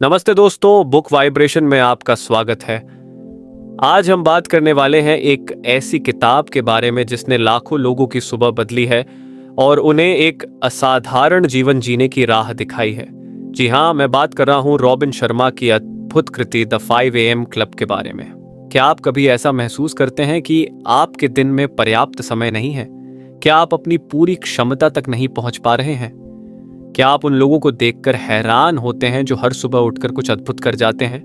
नमस्ते दोस्तों, book vibration में आपका स्वागत है। आज हम बात करने वाले हैं एक ऐसी किताब के बारे में जिसने लाखों लोगों की सुबह बदली है और उन्हें एक असाधारण जीवन जीने की राह दिखाई है। जी हाँ, मैं बात कर रहा हूँ रॉबिन शर्मा की अद्भुत कृति द 5 AM क्लब के बारे में। क्या आप कभी ऐसा महसूस करते हैं कि आपके दिन में पर्याप्त समय नहीं है? क्या आप अपनी पूरी क्षमता तक नहीं पहुंच पा रहे हैं? क्या आप उन लोगों को देखकर हैरान होते हैं जो हर सुबह उठकर कुछ अद्भुत कर जाते हैं?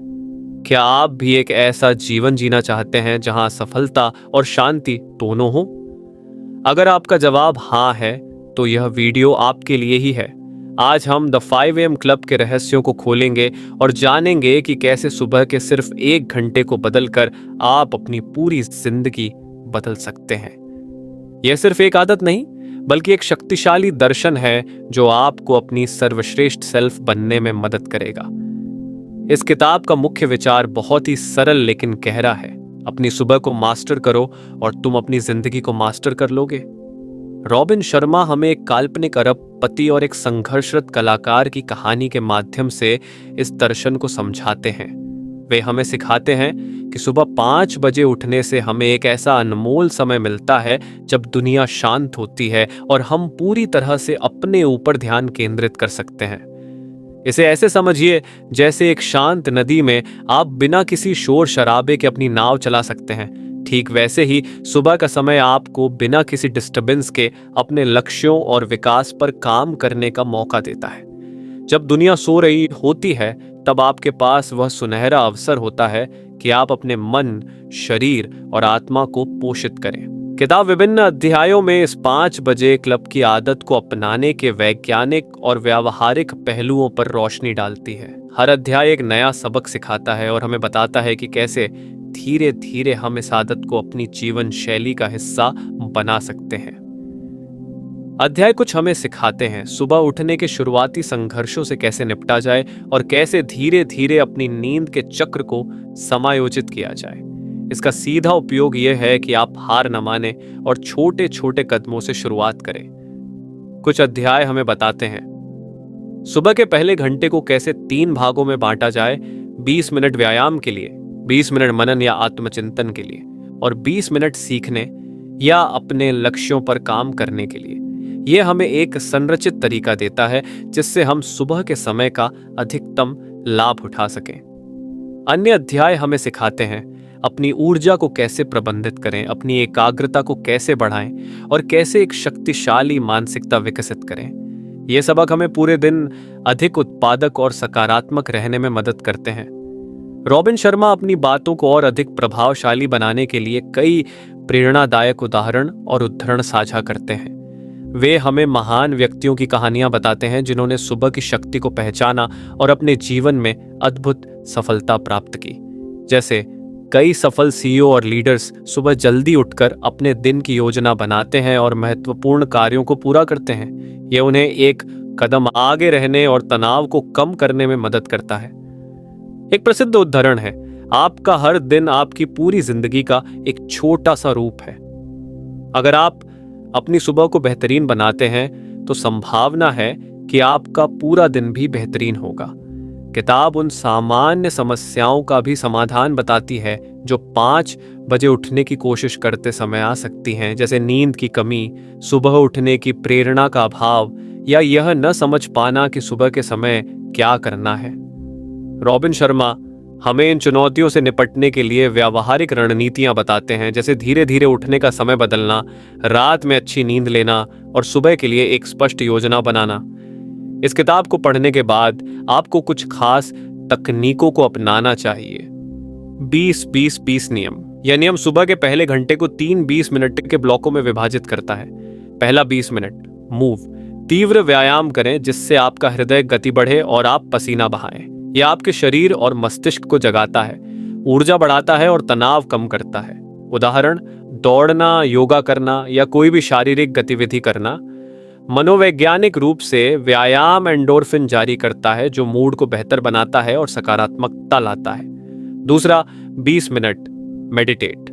क्या आप भी एक ऐसा जीवन जीना चाहते हैं जहां सफलता और शांति दोनों हो? अगर आपका जवाब हाँ है, तो यह वीडियो आपके लिए ही है। आज हम द 5 AM क्लब के रहस्यों को खोलेंगे और जानेंगे कि कैसे सुबह के सिर्फ 1 घंटे को बदलकर आप अपनी पूरी जिंदगी बदल सकते हैं। यह सिर्फ एक आदत नहीं, बल्कि एक शक्तिशाली दर्शन है जो आपको अपनी सर्वश्रेष्ठ सेल्फ बनने में मदद करेगा। इस किताब का मुख्य विचार बहुत ही सरल लेकिन गहरा है। अपनी सुबह को मास्टर करो और तुम अपनी जिंदगी को मास्टर कर लोगे। रॉबिन शर्मा हमें एक काल्पनिक अरबपति और एक संघर्षरत कलाकार की कहानी के माध्यम से इस दर्शन को समझाते हैं। वे हमें सिखाते हैं कि सुबह 5 बजे उठने से हमें एक ऐसा अनमोल समय मिलता है जब दुनिया शांत होती है और हम पूरी तरह से अपने ऊपर ध्यान केंद्रित कर सकते हैं। इसे ऐसे समझिए जैसे एक शांत नदी में आप बिना किसी शोर शराबे के अपनी नाव चला सकते हैं। ठीक वैसे ही सुबह का समय आपको बिना किसी डिस्टरबेंस के अपने लक्ष्यों और विकास पर काम करने का मौका देता है। जब दुनिया सो रही होती है, तब आपके पास वह सुनहरा अवसर होता है कि आप अपने मन, शरीर और आत्मा को पोषित करें। किताब विभिन्न अध्यायों में इस 5 बजे क्लब की आदत को अपनाने के वैज्ञानिक और व्यावहारिक पहलुओं पर रोशनी डालती है। हर अध्याय एक नया सबक सिखाता है और हमें बताता है कि कैसे धीरे धीरे हम इस आदत को अपनी जीवन शैली का हिस्सा बना सकते हैं। अध्याय कुछ हमें सिखाते हैं सुबह उठने के शुरुआती संघर्षों से कैसे निपटा जाए और कैसे धीरे धीरे अपनी नींद के चक्र को समायोजित किया जाए। इसका सीधा उपयोग यह है कि आप हार न माने और छोटे छोटे कदमों से शुरुआत करें। कुछ अध्याय हमें बताते हैं सुबह के पहले घंटे को कैसे 3 भागों में बांटा जाए। 20 मिनट व्यायाम के लिए, 20 मिनट मनन या आत्मचिंतन के लिए और 20 मिनट सीखने या अपने लक्ष्यों पर काम करने के लिए। यह हमें एक संरचित तरीका देता है जिससे हम सुबह के समय का अधिकतम लाभ उठा सकें। अन्य अध्याय हमें सिखाते हैं अपनी ऊर्जा को कैसे प्रबंधित करें, अपनी एकाग्रता को कैसे बढ़ाएं और कैसे एक शक्तिशाली मानसिकता विकसित करें। ये सबक हमें पूरे दिन अधिक उत्पादक और सकारात्मक रहने में मदद करते हैं। रॉबिन शर्मा अपनी बातों को और अधिक प्रभावशाली बनाने के लिए कई प्रेरणादायक उदाहरण और उद्धरण साझा करते हैं। वे हमें महान व्यक्तियों की कहानियां बताते हैं जिन्होंने सुबह की शक्ति को पहचाना और अपने जीवन में अद्भुत सफलता प्राप्त की। जैसे कई सफल CEO और लीडर्स सुबह जल्दी उठकर अपने दिन की योजना बनाते हैं और महत्वपूर्ण कार्यों को पूरा करते हैं। यह उन्हें एक कदम आगे रहने और तनाव को कम करने में मदद करता है। एक प्रसिद्ध उदाहरण है, आपका हर दिन आपकी पूरी जिंदगी का एक छोटा सा रूप है। अगर आप अपनी सुबह को बेहतरीन बनाते हैं तो संभावना है कि आपका पूरा दिन भी बेहतरीन होगा। किताब उन सामान्य समस्याओं का भी समाधान बताती है जो 5 बजे उठने की कोशिश करते समय आ सकती हैं, जैसे नींद की कमी, सुबह उठने की प्रेरणा का अभाव या यह न समझ पाना कि सुबह के समय क्या करना है। रॉबिन शर्मा हमें इन चुनौतियों से निपटने के लिए व्यावहारिक रणनीतियां बताते हैं, जैसे धीरे धीरे उठने का समय बदलना, रात में अच्छी नींद लेना और सुबह के लिए एक स्पष्ट योजना बनाना। इस किताब को पढ़ने के बाद आपको कुछ खास तकनीकों को अपनाना चाहिए। 20-20-20 नियम। यह नियम सुबह के पहले घंटे को 3 20 मिनट के ब्लॉकों में विभाजित करता है। पहला 20 मिनट मूव, तीव्र व्यायाम करें जिससे आपका हृदय गति बढ़े और आप पसीना बहाएं। यह आपके शरीर और मस्तिष्क को जगाता है, ऊर्जा बढ़ाता है और तनाव कम करता है। उदाहरण, दौड़ना, योगा करना या कोई भी शारीरिक गतिविधि करना। मनोवैज्ञानिक रूप से व्यायाम एंडोर्फिन जारी करता है जो मूड को बेहतर बनाता है और सकारात्मकता लाता है। दूसरा, 20 मिनट मेडिटेट।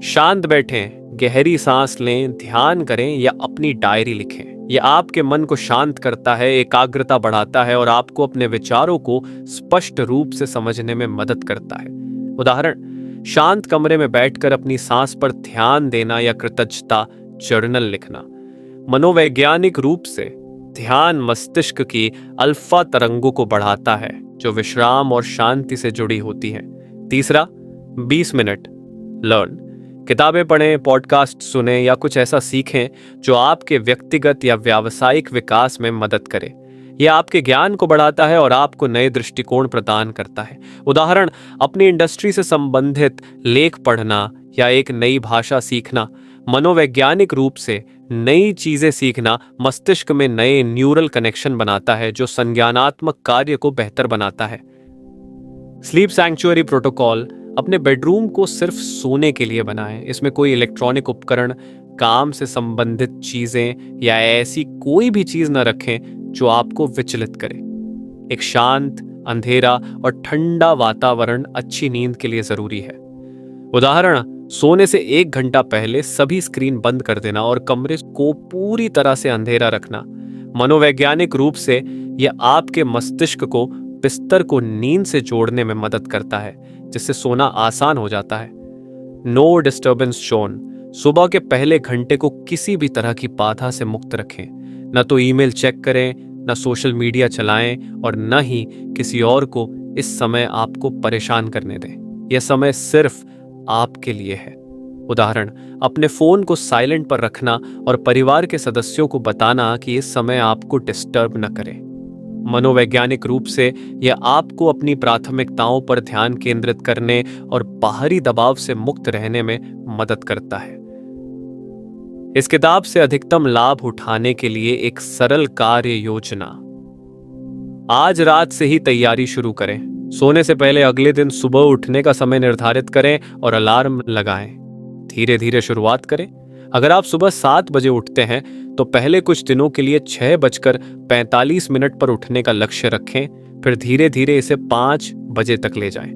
शांत बैठें, गहरी सांस लें, ध्यान करें या अपनी डायरी लिखें। ये आपके मन को शांत करता है, एकाग्रता बढ़ाता है और आपको अपने विचारों को स्पष्ट रूप से समझने में मदद करता है। उदाहरण, शांत कमरे में बैठकर अपनी सांस पर ध्यान देना या कृतज्ञता जर्नल लिखना। मनोवैज्ञानिक रूप से ध्यान मस्तिष्क की अल्फा तरंगों को बढ़ाता है, जो विश्राम और शांति से जुड़ी होती हैं। तीसरा, 20 मिनट लर्न। किताबें पढ़ें, पॉडकास्ट सुने या कुछ ऐसा सीखें जो आपके व्यक्तिगत या व्यावसायिक विकास में मदद करे। यह आपके ज्ञान को बढ़ाता है और आपको नए दृष्टिकोण प्रदान करता है। उदाहरण, अपनी इंडस्ट्री से संबंधित लेख पढ़ना या एक नई भाषा सीखना। मनोवैज्ञानिक रूप से नई चीजें सीखना मस्तिष्क में नए न्यूरल कनेक्शन बनाता है, जो संज्ञानात्मक कार्य को बेहतर बनाता है। Sleep sanctuary protocol. अपने बेडरूम को सिर्फ सोने के लिए बनाएं। इसमें कोई इलेक्ट्रॉनिक उपकरण, काम से संबंधित चीजें या ऐसी कोई भी चीज न रखें जो आपको विचलित करे। एक शांत, अंधेरा और ठंडा वातावरण अच्छी नींद के लिए जरूरी है। उदाहरण, सोने से 1 घंटा पहले सभी स्क्रीन बंद कर देना और कमरे को पूरी तरह से अंधेरा रखना। मनोवैज्ञानिक रूप से यह आपके मस्तिष्क को बिस्तर को नींद से जोड़ने में मदद करता है, जिससे सोना आसान हो जाता है। No disturbance zone. सुबह के पहले घंटे को किसी भी तरह की बाधा से मुक्त रखें। न तो ईमेल चेक करें, न सोशल मीडिया चलाएं और न ही किसी और को इस समय आपको परेशान करने दें। यह समय सिर्फ आपके लिए है। उदाहरण, अपने फोन को साइलेंट पर रखना और परिवार के सदस्यों को बताना कि इस समय आपको डिस्टर्ब न करें। मनोवैज्ञानिक रूप से यह आपको अपनी प्राथमिकताओं पर ध्यान केंद्रित करने और बाहरी दबाव से मुक्त रहने में मदद करता है। इस किताब से अधिकतम लाभ उठाने के लिए एक सरल कार्य योजना। आज रात से ही तैयारी शुरू करें। सोने से पहले अगले दिन सुबह उठने का समय निर्धारित करें और अलार्म लगाएं। धीरे धीरे शुरुआत करें। अगर आप सुबह 7 बजे उठते हैं तो पहले कुछ दिनों के लिए 6:45 पर उठने का लक्ष्य रखें, फिर धीरे धीरे इसे 5 बजे तक ले जाएं।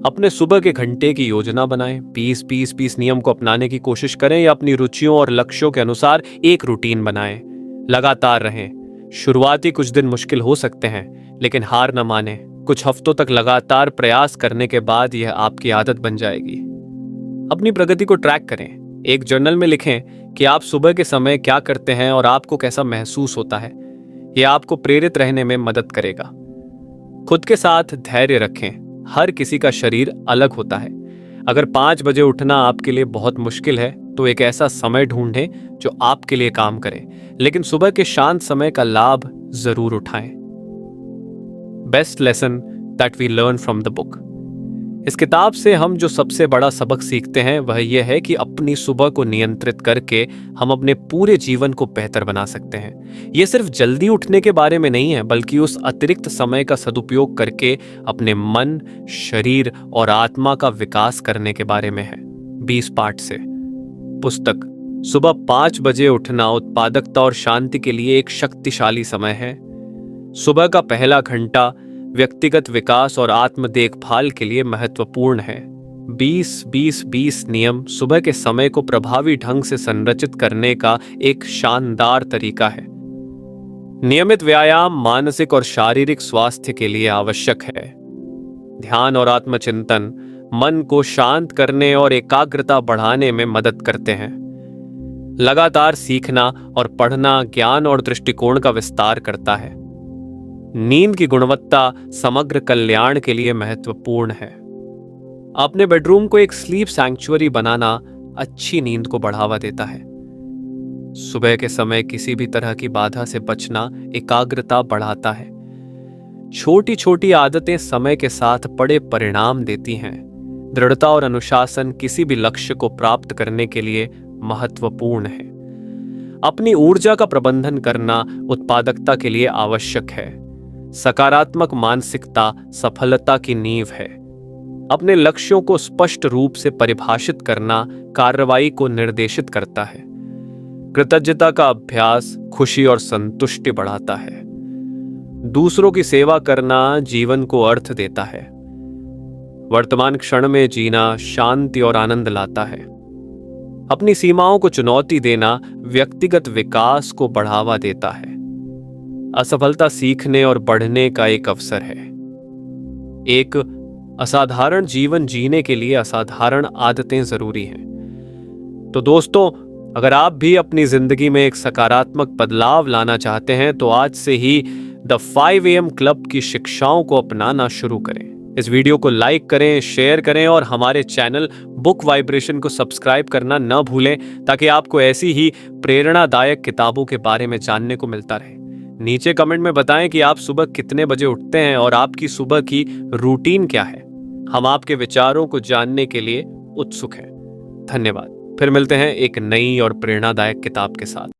अपने सुबह के घंटे की योजना बनाएं। 20-20-20 नियम को अपनाने की कोशिश करें या अपनी रुचियों और लक्ष्यों के अनुसार एक रूटीन बनाएं। लगातार रहें। शुरुआती कुछ दिन मुश्किल हो सकते हैं, लेकिन हार न मानें। कुछ हफ्तों तक लगातार प्रयास करने के बाद यह आपकी आदत बन जाएगी। अपनी प्रगति को ट्रैक करें। एक जर्नल में लिखें कि आप सुबह के समय क्या करते हैं और आपको कैसा महसूस होता है। यह आपको प्रेरित रहने में मदद करेगा। खुद के साथ धैर्य रखें। हर किसी का शरीर अलग होता है। अगर 5 बजे उठना आपके लिए बहुत मुश्किल है तो एक ऐसा समय ढूंढें जो आपके लिए काम करे, लेकिन सुबह के शांत समय का लाभ जरूर उठाएं। Best lesson that we learn from the book. इस किताब से हम जो सबसे बड़ा सबक सीखते हैं वह यह है कि अपनी सुबह को नियंत्रित करके हम अपने पूरे जीवन को बेहतर बना सकते हैं। यह सिर्फ जल्दी उठने के बारे में नहीं है, बल्कि उस अतिरिक्त समय का सदुपयोग करके अपने मन, शरीर और आत्मा का विकास करने के बारे में है। 20 पाठ से पुस्तक। सुबह 5 बजे उठना उत्पादकता और शांति के लिए एक शक्तिशाली समय है। सुबह का पहला घंटा व्यक्तिगत विकास और आत्म देखभाल के लिए महत्वपूर्ण है। 20-20-20 नियम सुबह के समय को प्रभावी ढंग से संरचित करने का एक शानदार तरीका है। नियमित व्यायाम मानसिक और शारीरिक स्वास्थ्य के लिए आवश्यक है। ध्यान और आत्मचिंतन मन को शांत करने और एकाग्रता बढ़ाने में मदद करते हैं। लगातार सीखना और पढ़ना ज्ञान और दृष्टिकोण का विस्तार करता है। नींद की गुणवत्ता समग्र कल्याण के लिए महत्वपूर्ण है। अपने बेडरूम को एक स्लीप सैंक्चुअरी बनाना अच्छी नींद को बढ़ावा देता है। सुबह के समय किसी भी तरह की बाधा से बचना एकाग्रता बढ़ाता है। छोटी छोटी आदतें समय के साथ बड़े परिणाम देती हैं। दृढ़ता और अनुशासन किसी भी लक्ष्य को प्राप्त करने के लिए महत्वपूर्ण है। अपनी ऊर्जा का प्रबंधन करना उत्पादकता के लिए आवश्यक है। सकारात्मक मानसिकता सफलता की नींव है। अपने लक्ष्यों को स्पष्ट रूप से परिभाषित करना कार्रवाई को निर्देशित करता है। कृतज्ञता का अभ्यास खुशी और संतुष्टि बढ़ाता है। दूसरों की सेवा करना जीवन को अर्थ देता है। वर्तमान क्षण में जीना शांति और आनंद लाता है। अपनी सीमाओं को चुनौती देना व्यक्तिगत विकास को बढ़ावा देता है। असफलता सीखने और बढ़ने का एक अवसर है। एक असाधारण जीवन जीने के लिए असाधारण आदतें जरूरी हैं। तो दोस्तों, अगर आप भी अपनी जिंदगी में एक सकारात्मक बदलाव लाना चाहते हैं तो आज से ही द 5 AM क्लब की शिक्षाओं को अपनाना शुरू करें। इस वीडियो को लाइक करें, शेयर करें और हमारे चैनल बुक वाइब्रेशन को सब्सक्राइब करना न भूलें, ताकि आपको ऐसी ही प्रेरणादायक किताबों के बारे में जानने को मिलता रहे। नीचे कमेंट में बताएं कि आप सुबह कितने बजे उठते हैं और आपकी सुबह की रूटीन क्या है। हम आपके विचारों को जानने के लिए उत्सुक हैं। धन्यवाद। फिर मिलते हैं एक नई और प्रेरणादायक किताब के साथ।